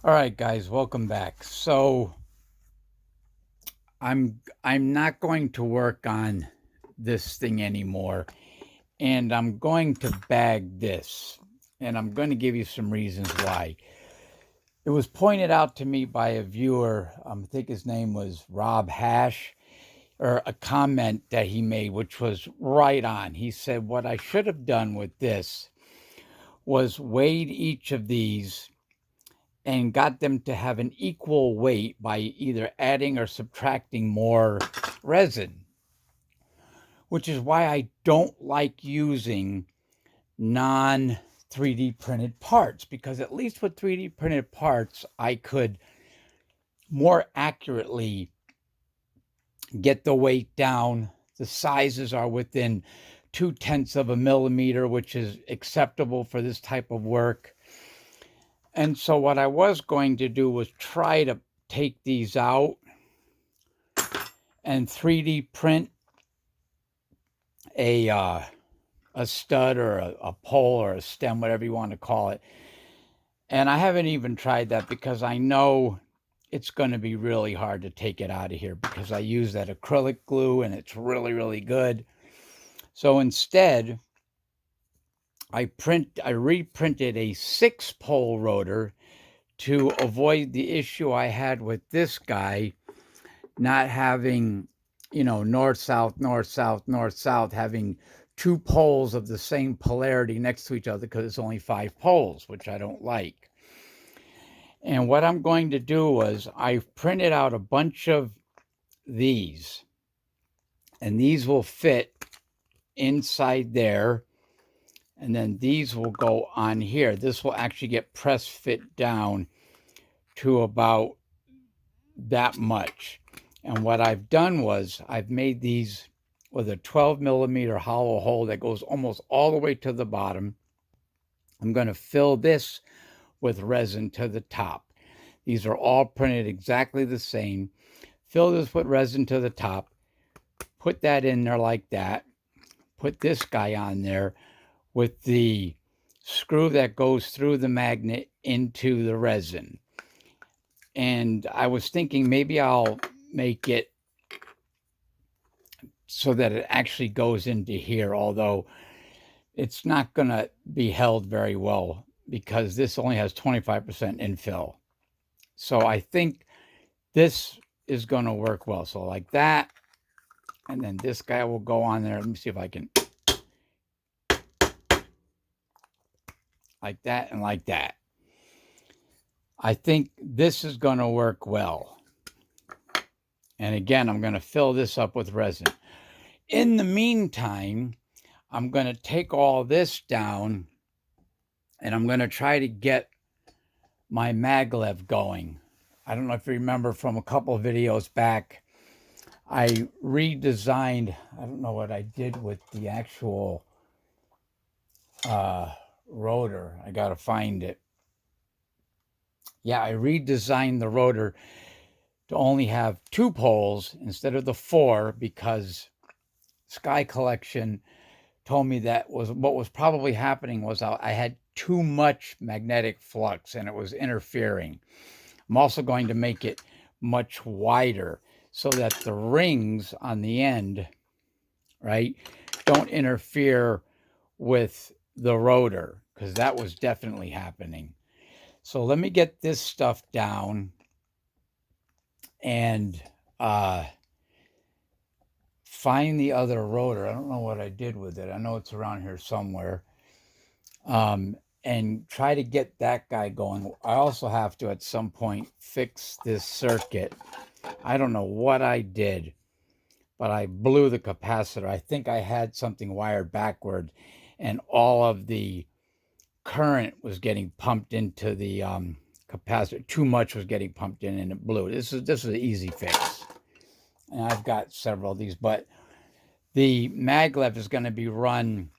All right, guys, welcome back. So I'm not going to work on this thing anymore, and I'm going to bag this, and I'm going to give you some reasons why. It was pointed out to me by a viewer. I think his name was Rob Hash, or a comment that he made, which was right on. He said, "What I should have done with this was weighed each of these and got them to have an equal weight by either adding or subtracting more resin," which is why I don't like using non 3D printed parts, because at least with 3D printed parts, I could more accurately get the weight down. The sizes are within 0.2 of a millimeter, which is acceptable for this type of work. And so what I was going to do was try to take these out and 3D print a stud or a pole or a stem, whatever you want to call it. And I haven't even tried that because I know it's going to be really hard to take it out of here, because I use that acrylic glue and it's really, really good. So instead, I reprinted a 6-pole rotor to avoid the issue I had with this guy not having, north, south, north, south, north, south, having 2 poles of the same polarity next to each other, because it's only 5 poles, which I don't like. And what I'm going to do was I printed out a bunch of these, and these will fit inside there. And then these will go on here. This will actually get press fit down to about that much. And what I've done was I've made these with a 12mm hollow hole that goes almost all the way to the bottom. I'm going to fill this with resin to the top. These are all printed exactly the same. Fill this with resin to the top. Put that in there like that. Put this guy on there with the screw that goes through the magnet into the resin. And I was thinking maybe I'll make it so that it actually goes into here, although it's not going to be held very well because this only has 25% infill. So I think this is going to work well. So like that, and then this guy will go on there. Let me see if I can, like that and like that. I think this is going to work well. And again, I'm going to fill this up with resin. In the meantime, I'm going to take all this down and I'm going to try to get my maglev going. I don't know if you remember from a couple of videos back, I redesigned, I don't know what I did with the actual rotor. I got to find it. Yeah, I redesigned the rotor to only have 2 poles instead of the 4, because Sky Collection told me that was what was probably happening was I had too much magnetic flux and it was interfering. I'm also going to make it much wider so that the rings on the end, right, don't interfere with the rotor, because that was definitely happening. So let me get this stuff down and find the other rotor. I don't know what I did with it. I know it's around here somewhere. And try to get that guy going. I also have to, at some point, fix this circuit. I don't know what I did, but I blew the capacitor. I think I had something wired backward, and all of the current was getting pumped into the capacitor. Too much was getting pumped in, and it blew. This is an easy fix. And I've got several of these, but the maglev is going to be run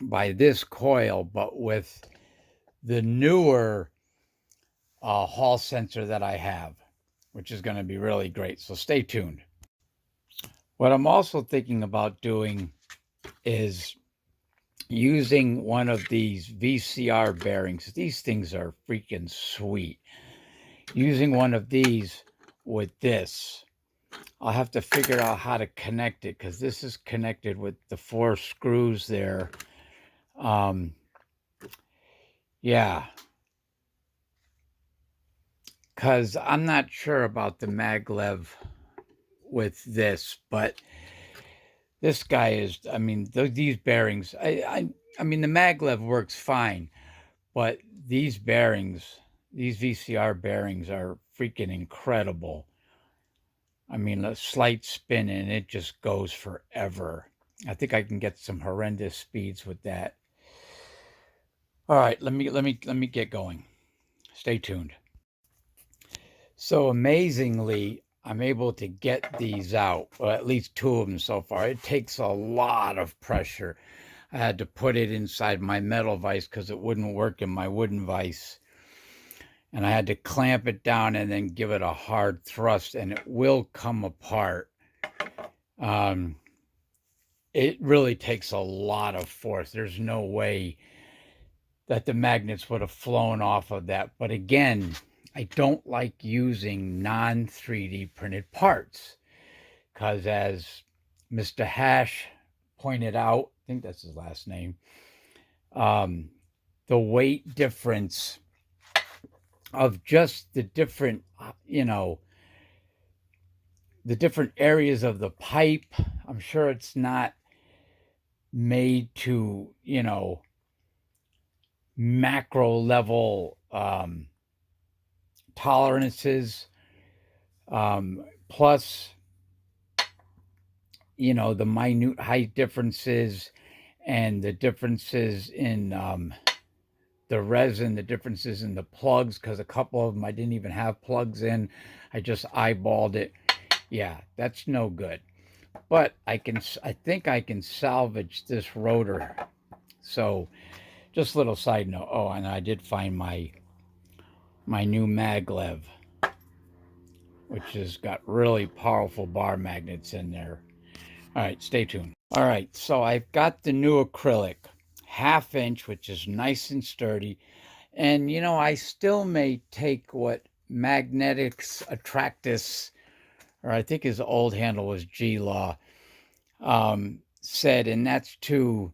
by this coil, but with the newer Hall sensor that I have, which is going to be really great. So stay tuned. What I'm also thinking about doing is using one of these VCR bearings. These things are freaking sweet. Using one of these with this, I'll have to figure out how to connect it, because this is connected with the 4 screws there. Yeah, because I'm not sure about the Maglev with this, but this guy is, I mean, these bearings, I mean, the Maglev works fine, but these bearings, these VCR bearings are freaking incredible. I mean, a slight spin and it just goes forever. I think I can get some horrendous speeds with that. All right, let me get going. Stay tuned. So amazingly, I'm able to get these out, or at least 2 of them so far. It takes a lot of pressure. I had to put it inside my metal vise because it wouldn't work in my wooden vise. And I had to clamp it down and then give it a hard thrust, and it will come apart. It really takes a lot of force. There's no way that the magnets would have flown off of that. But again, I don't like using non-3D printed parts because, as Mr. Hash pointed out, I think that's his last name, the weight difference of just the different, the different areas of the pipe. I'm sure it's not made to, macro level tolerances, plus, the minute height differences and the differences in the resin, the differences in the plugs, because a couple of them I didn't even have plugs in. I just eyeballed it. Yeah, that's no good. But I think I can salvage this rotor. So just a little side note. Oh, and I did find my new Maglev, which has got really powerful bar magnets in there. All right, stay tuned. All right, so I've got the new acrylic, 1/2 inch, which is nice and sturdy. And, I still may take what Magnetics Attractus, or I think his old handle was G-Law, said, and that's to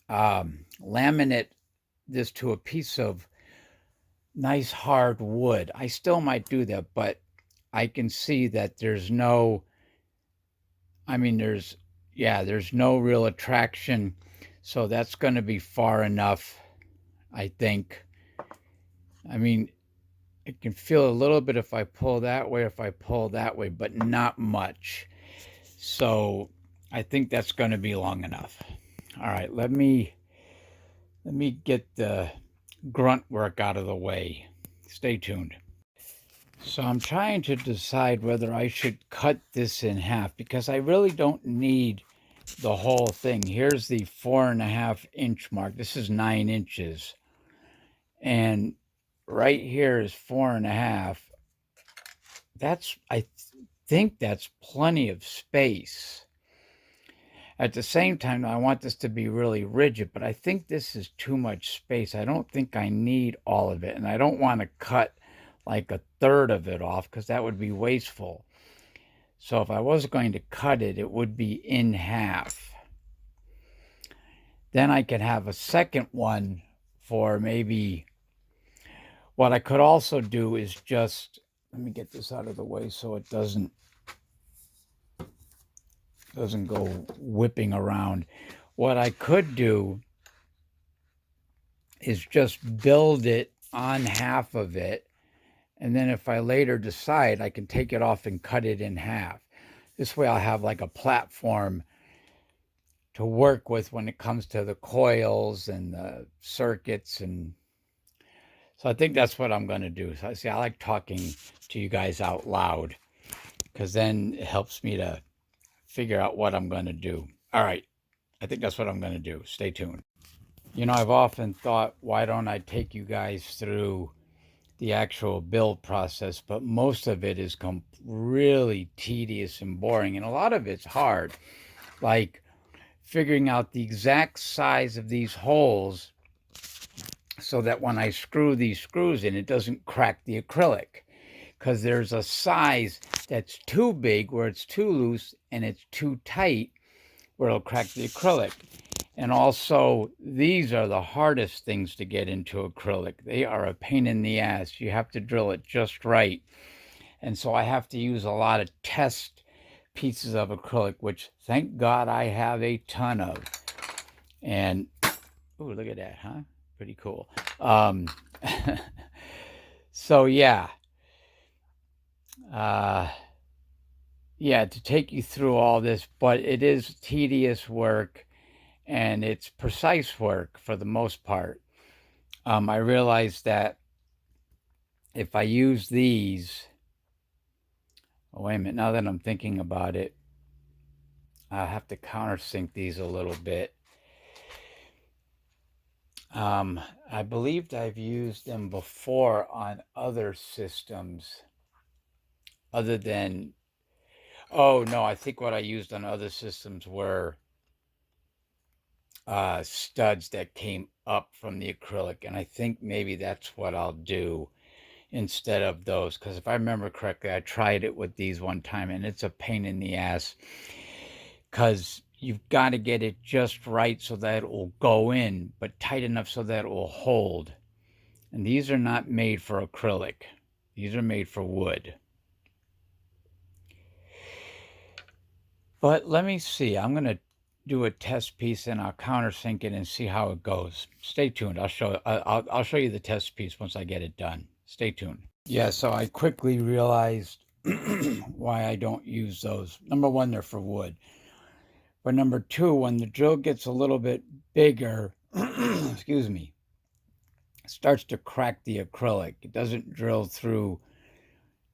laminate this to a piece of nice hard wood. I still might do that, but I can see that there's no real attraction. So that's going to be far enough, I think. I mean, I can feel a little bit if I pull that way, but not much. So I think that's going to be long enough. All right, let me get the grunt work out of the way. Stay tuned. So I'm trying to decide whether I should cut this in half, because I really don't need the whole thing. Here's the 4.5 inch mark. This is 9 inches. And right here is 4.5. I think that's plenty of space. At the same time, I want this to be really rigid, but I think this is too much space. I don't think I need all of it, and I don't want to cut like 1/3 of it off, because that would be wasteful. So if I was going to cut it, it would be in half. Then I could have a second one for maybe. What I could also do is just, let me get this out of the way so it doesn't go whipping around. What I could do is just build it on half of it, and then if I later decide, I can take it off and cut it in half. This way I'll have like a platform to work with when it comes to the coils and the circuits. And so I think that's what I'm going to do. So see, I like talking to you guys out loud, because then it helps me to figure out what I'm going to do. All right, I think that's what I'm going to do. Stay tuned. I've often thought, why don't I take you guys through the actual build process? But most of it is really tedious and boring, and a lot of it's hard. Like figuring out the exact size of these holes so that when I screw these screws in, it doesn't crack the acrylic. Because there's a size that's too big where it's too loose, and it's too tight where it'll crack the acrylic. And also, these are the hardest things to get into acrylic. They are a pain in the ass. You have to drill it just right. And so I have to use a lot of test pieces of acrylic, which thank God I have a ton of. And, oh, look at that, huh? Pretty cool. So, yeah. Yeah, to take you through all this, but it is tedious work, and it's precise work for the most part. I realized that if I use these, oh, wait a minute, now that I'm thinking about it, I'll have to countersink these a little bit. I believed I've used them before on other systems other than, oh no, I think what I used on other systems were studs that came up from the acrylic, and I think maybe that's what I'll do instead of those, because if I remember correctly, I tried it with these one time, and it's a pain in the ass because you've got to get it just right so that it will go in, but tight enough so that it will hold. And these are not made for acrylic. These are made for wood. But let me see. I'm going to do a test piece, and I'll countersink it and see how it goes. Stay tuned. I'll show you the test piece once I get it done. Stay tuned. Yeah, so I quickly realized why I don't use those. Number one, they're for wood. But number two, when the drill gets a little bit bigger, excuse me, it starts to crack the acrylic. It doesn't drill through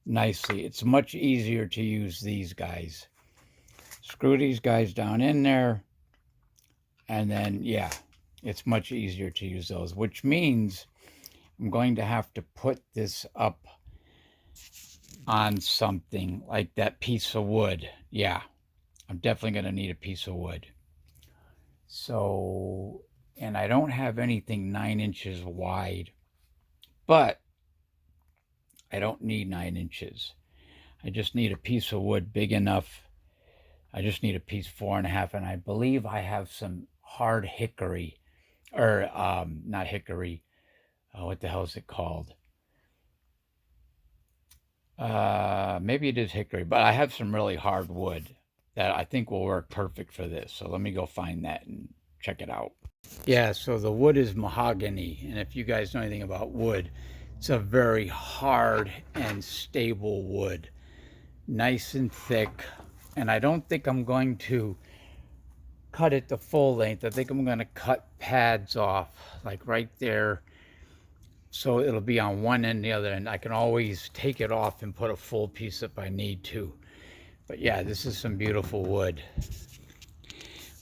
nicely. It's much easier to use these guys. Screw these guys down in there, and then, yeah, it's much easier to use those, which means I'm going to have to put this up on something like that piece of wood. Yeah, I'm definitely going to need a piece of wood. So, and I don't have anything 9 inches wide, but I don't need 9 inches. I just need a piece of wood big enough. I just need a piece 4.5, and I believe I have some hard hickory, or not hickory. What the hell is it called? Maybe it is hickory, but I have some really hard wood that I think will work perfect for this. So let me go find that and check it out. Yeah, so the wood is mahogany, and if you guys know anything about wood, it's a very hard and stable wood, nice and thick. And I don't think I'm going to cut it the full length. I think I'm going to cut pads off, like right there, so it'll be on one end and the other end. I can always take it off and put a full piece if I need to. But yeah, this is some beautiful wood.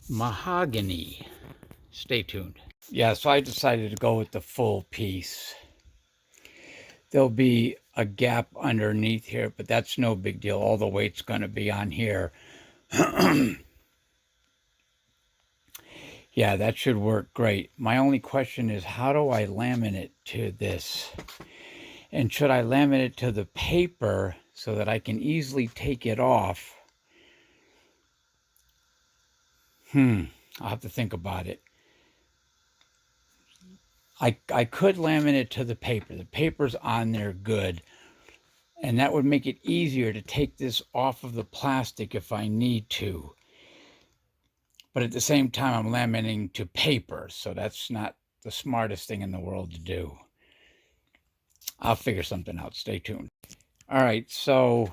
Mahogany. Stay tuned. Yeah, so I decided to go with the full piece. There'll be a gap underneath here, but that's no big deal. All the weight's going to be on here. Yeah, that should work great. My only question is, how do I laminate to this? And should I laminate it to the paper so that I can easily take it off? I'll have to think about it. I could laminate it to the paper. The paper's on there good. And that would make it easier to take this off of the plastic if I need to. But at the same time, I'm laminating to paper, so that's not the smartest thing in the world to do. I'll figure something out. Stay tuned. All right, so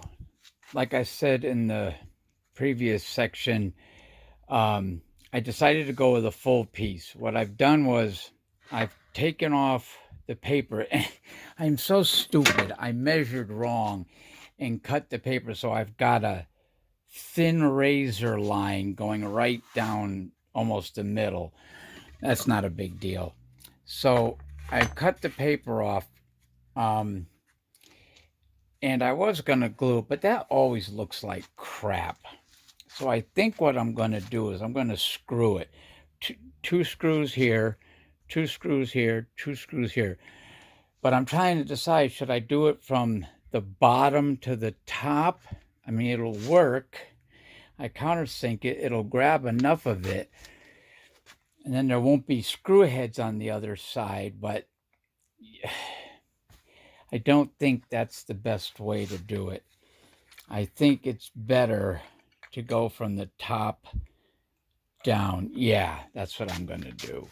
like I said in the previous section, I decided to go with a full piece. What I've done was I've taken off the paper. I'm so stupid. I measured wrong and cut the paper, so I've got a thin razor line going right down almost the middle. That's not a big deal. So I've cut the paper off, and I was going to glue it, but that always looks like crap. So I think what I'm going to do is I'm going to screw it. Two screws here, two screws here, two screws here. But I'm trying to decide, should I do it from the bottom to the top? I mean, it'll work. I countersink it. It'll grab enough of it. And then there won't be screw heads on the other side. But I don't think that's the best way to do it. I think it's better to go from the top down. Yeah, that's what I'm going to do.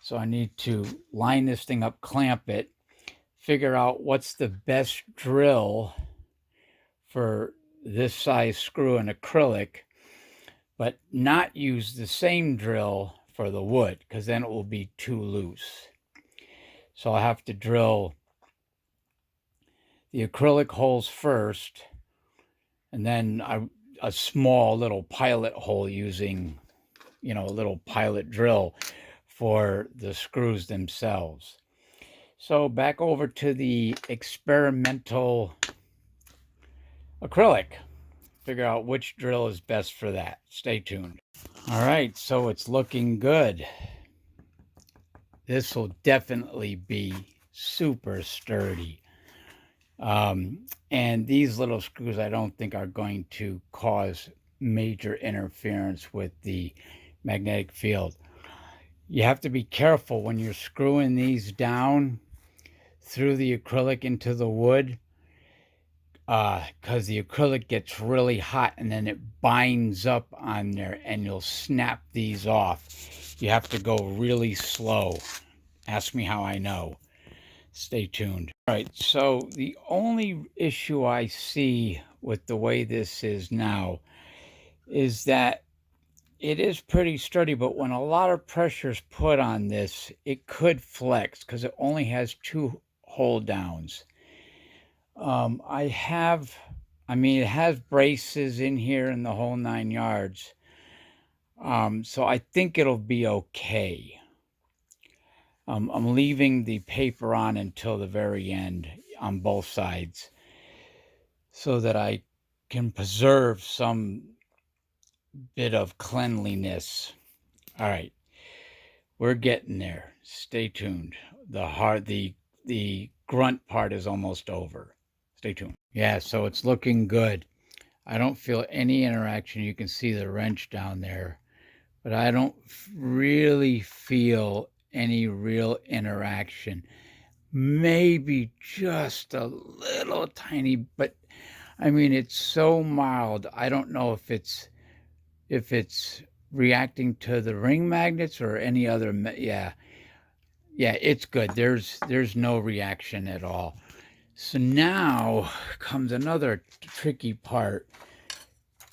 So I need to line this thing up, clamp it, figure out what's the best drill for this size screw in acrylic, but not use the same drill for the wood, because then it will be too loose. So I'll have to drill the acrylic holes first, and then a small little pilot hole using, a little pilot drill for the screws themselves. So back over to the experimental acrylic. Figure out which drill is best for that. Stay tuned. All right, so it's looking good. This will definitely be super sturdy. And these little screws I don't think are going to cause major interference with the magnetic field. You have to be careful when you're screwing these down through the acrylic into the wood, because the acrylic gets really hot and then it binds up on there and you'll snap these off. You have to go really slow. Ask me how I know. Stay tuned. All right, so the only issue I see with the way this is now is that it is pretty sturdy, but when a lot of pressure is put on this, it could flex because it only has two hold downs. It has braces in here and the whole 9 yards. So I think it'll be okay. I'm leaving the paper on until the very end on both sides so that I can preserve some bit of cleanliness. All right, we're getting there. Stay tuned. The grunt part is almost over. Stay tuned. Yeah, so it's looking good. I don't feel any interaction. You can see the wrench down there, but I don't really feel any real interaction. Maybe just a little tiny, but I mean, it's so mild. I don't know if it's reacting to the ring magnets or any other. Yeah, it's good. There's no reaction at all. So now comes another tricky part,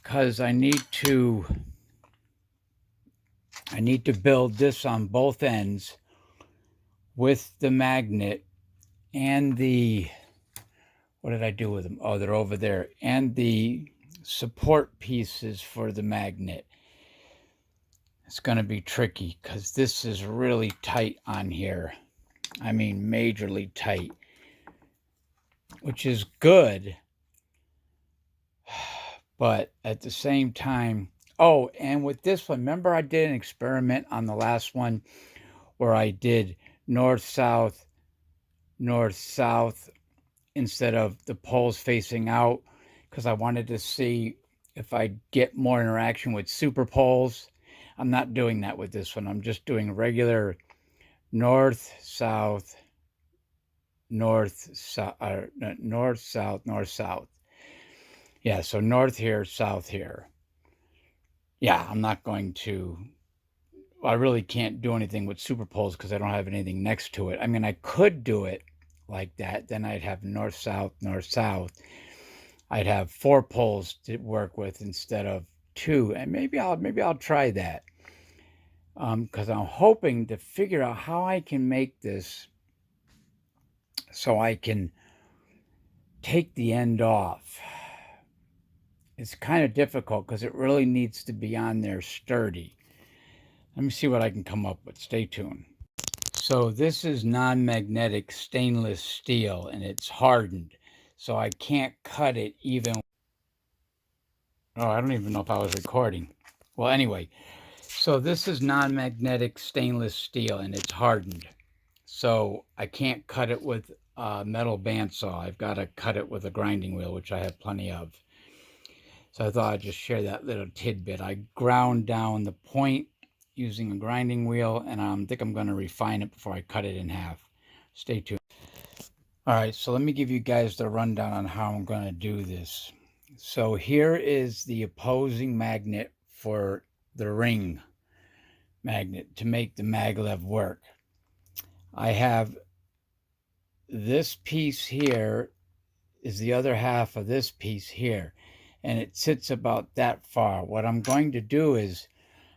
because I need to build this on both ends with the magnet and the, what did I do with them? Oh, they're over there. And the support pieces for the magnet. It's going to be tricky because this is really tight on here. I mean, majorly tight, which is good. But at the same time, oh, and with this one, remember I did an experiment on the last one where I did north, south, instead of the poles facing out, because I wanted to see if I'd get more interaction with super poles. I'm not doing that with this one. I'm just doing regular north, south, north, south, north, south, north, south. Yeah, so north here, south here. Yeah, I'm not going to, I really can't do anything with super poles because I don't have anything next to it. I mean, I could do it like that. Then I'd have north, south, north, south. I'd have 4 poles to work with instead of 2. And maybe I'll try that. Because I'm hoping to figure out how I can make this so I can take the end off. It's kind of difficult because it really needs to be on there sturdy. Let me see what I can come up with. Stay tuned. So this is non-magnetic stainless steel and it's hardened. So I can't cut it even. Oh, I don't even know if I was recording. Well, anyway, so this is non-magnetic stainless steel and it's hardened. So I can't cut it with a metal bandsaw. I've got to cut it with a grinding wheel, which I have plenty of. So I thought I'd just share that little tidbit. I ground down the point using a grinding wheel, and I think I'm going to refine it before I cut it in half. Stay tuned. All right, so let me give you guys the rundown on how I'm going to do this. So here is the opposing magnet for the ring magnet to make the maglev work. I have this piece here is the other half of this piece here, and it sits about that far. What I'm going to do is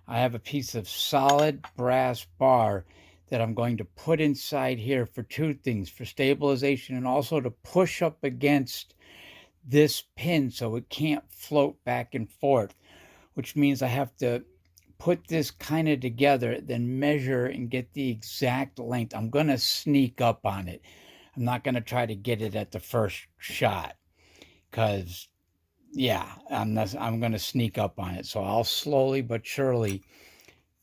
I have a piece of solid brass bar that I'm going to put inside here for two things, for stabilization and also to push up against this pin so it can't float back and forth, which means I have to put this kind of together, then measure and get the exact length. I'm going to sneak up on it. I'm not going to try to get it at the first shot because, yeah, I'm going to sneak up on it. So I'll slowly but surely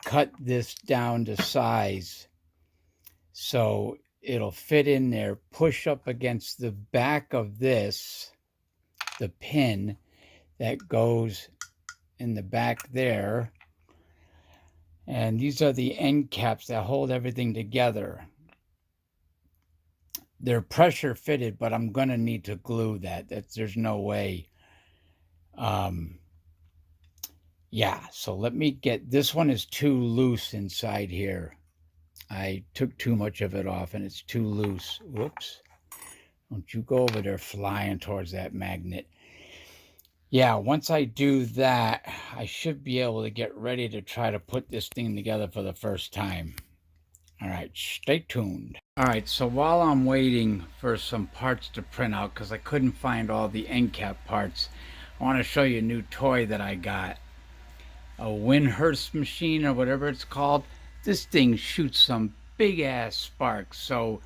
cut this down to size so it'll fit in there, push up against the back of this, the pin that goes in the back there. And these are the end caps that hold everything together. They're pressure fitted, but I'm going to need to glue that. There's no way. Yeah, so let me get, this one is too loose inside here. I took too much of it off and it's too loose. Whoops. Don't you go over there flying towards that magnet. Yeah, once I do that, I should be able to get ready to try to put this thing together for the first time. All right, stay tuned. All right, so while I'm waiting for some parts to print out, because I couldn't find all the end cap parts, I want to show you a new toy that I got. A Windhurst machine or whatever it's called. This thing shoots some big ass sparks. So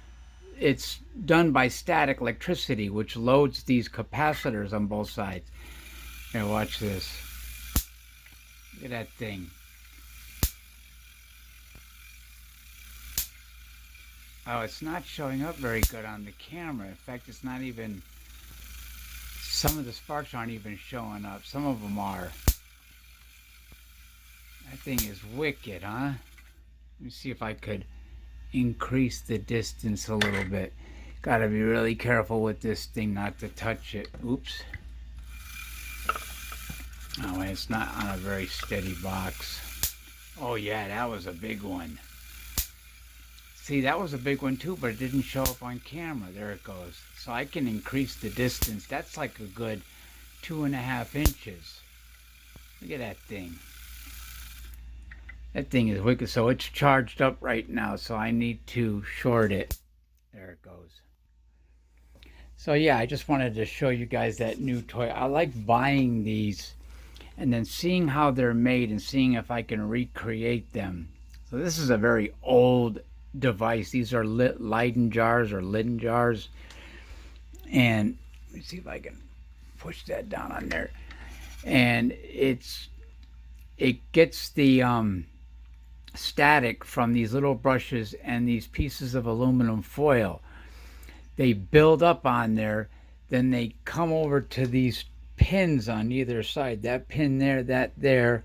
it's done by static electricity, which loads these capacitors on both sides. Here, watch this. Look at that thing. Oh, it's not showing up very good on the camera. In fact, it's not even, some of the sparks aren't even showing up. Some of them are. That thing is wicked, huh? Let me see if I could increase the distance a little bit. Gotta be really careful with this thing not to touch it. Oops. Oh, and it's not on a very steady box. Oh yeah, that was a big one. See, that was a big one too, but it didn't show up on camera. There it goes. So I can increase the distance. That's like a good 2.5 inches. Look at that thing. That thing is wicked. So it's charged up right now, so I need to short it. There it goes. So yeah, I just wanted to show you guys that new toy. I like buying these and then seeing how they're made and seeing if I can recreate them. So this is a very old device. These are Leyden jars or Leyden jars. And let me see if I can push that down on there. And it gets the static from these little brushes and these pieces of aluminum foil. They build up on there, then they come over to these pins on either side, that pin there, that there,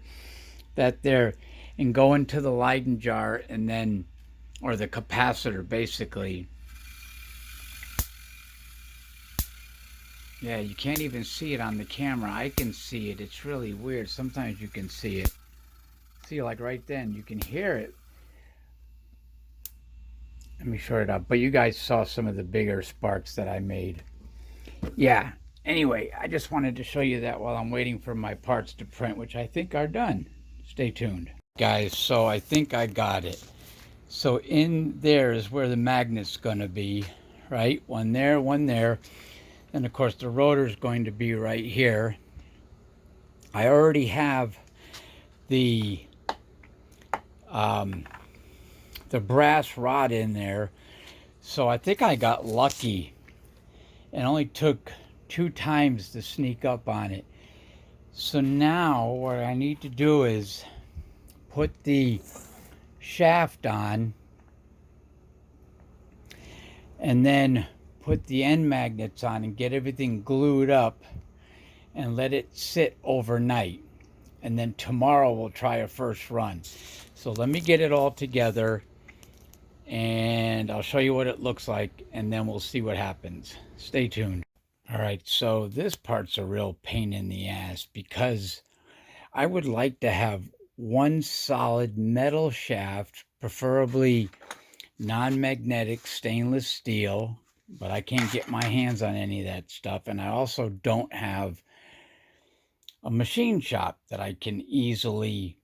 that there, and go into the Leyden jar, and then, or the capacitor basically. Yeah, you can't even see it on the camera. I can see it. It's really weird. Sometimes you can see it. See, like right then, you can hear it. Let me short it up. But you guys saw some of the bigger sparks that I made. Yeah. Anyway, I just wanted to show you that while I'm waiting for my parts to print, which I think are done. Stay tuned. Guys, so I think I got it. So in there is where the magnet's going to be, right? One there, one there. And of course the rotor is going to be right here. I already have the brass rod in there, so I think I got lucky and only took 2 times to sneak up on it. So now what I need to do is put the shaft on and then put the end magnets on and get everything glued up and let it sit overnight. And then tomorrow we'll try a first run. So let me get it all together and I'll show you what it looks like and then we'll see what happens. Stay tuned. All right, so this part's a real pain in the ass because I would like to have one solid metal shaft, preferably non-magnetic stainless steel, but I can't get my hands on any of that stuff. And I also don't have a machine shop that I can easily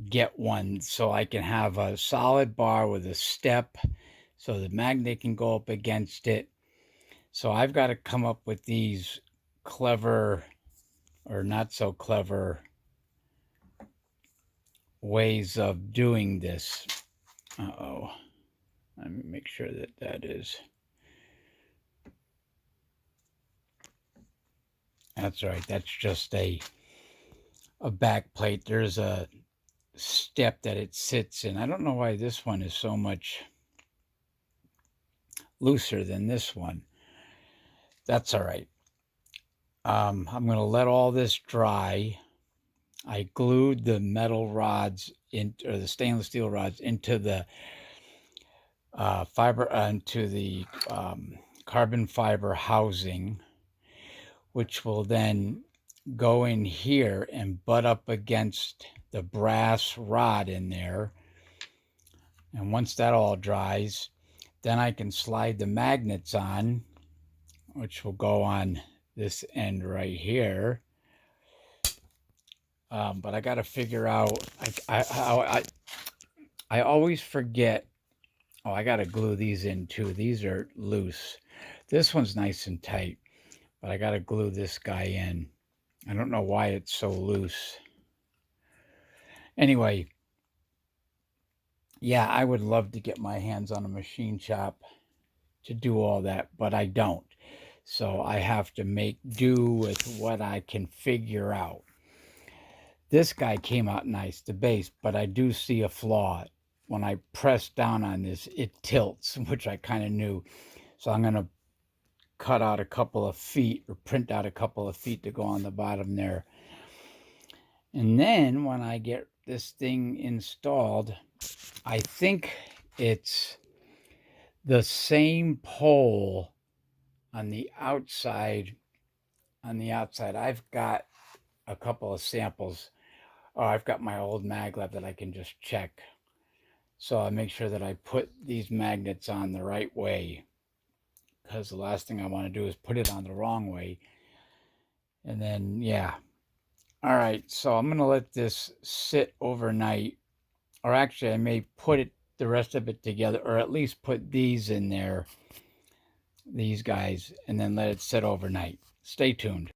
get one, so I can have a solid bar with a step so the magnet can go up against it. So I've got to come up with these clever or not so clever ways of doing this. Uh-oh. Let me make sure that that is. That's right. That's just a back plate. There's a step that it sits in. I don't know why this one is so much looser than this one. That's all right. I'm going to let all this dry. I glued the metal rods or the stainless steel rods into the into the carbon fiber housing, which will then go in here and butt up against the brass rod in there. And once that all dries, then I can slide the magnets on, which will go on this end right here. But I got to figure out, I always forget. Oh, I got to glue these in too. These are loose. This one's nice and tight, but I got to glue this guy in. I don't know why it's so loose. Anyway, yeah, I would love to get my hands on a machine shop to do all that, but I don't. So I have to make do with what I can figure out. This guy came out nice, the base, but I do see a flaw. When I press down on this, it tilts, which I kind of knew. So I'm going to cut out a couple of feet or print out a couple of feet to go on the bottom there. And then when I get this thing installed, I think it's the same pole on the outside. I've got a couple of samples. Oh, I've got my old maglev that I can just check. So I make sure that I put these magnets on the right way, because the last thing I want to do is put it on the wrong way. And then, yeah. All right, so I'm going to let this sit overnight. Or actually, I may put the rest of it together, or at least put these in there, these guys, and then let it sit overnight. Stay tuned.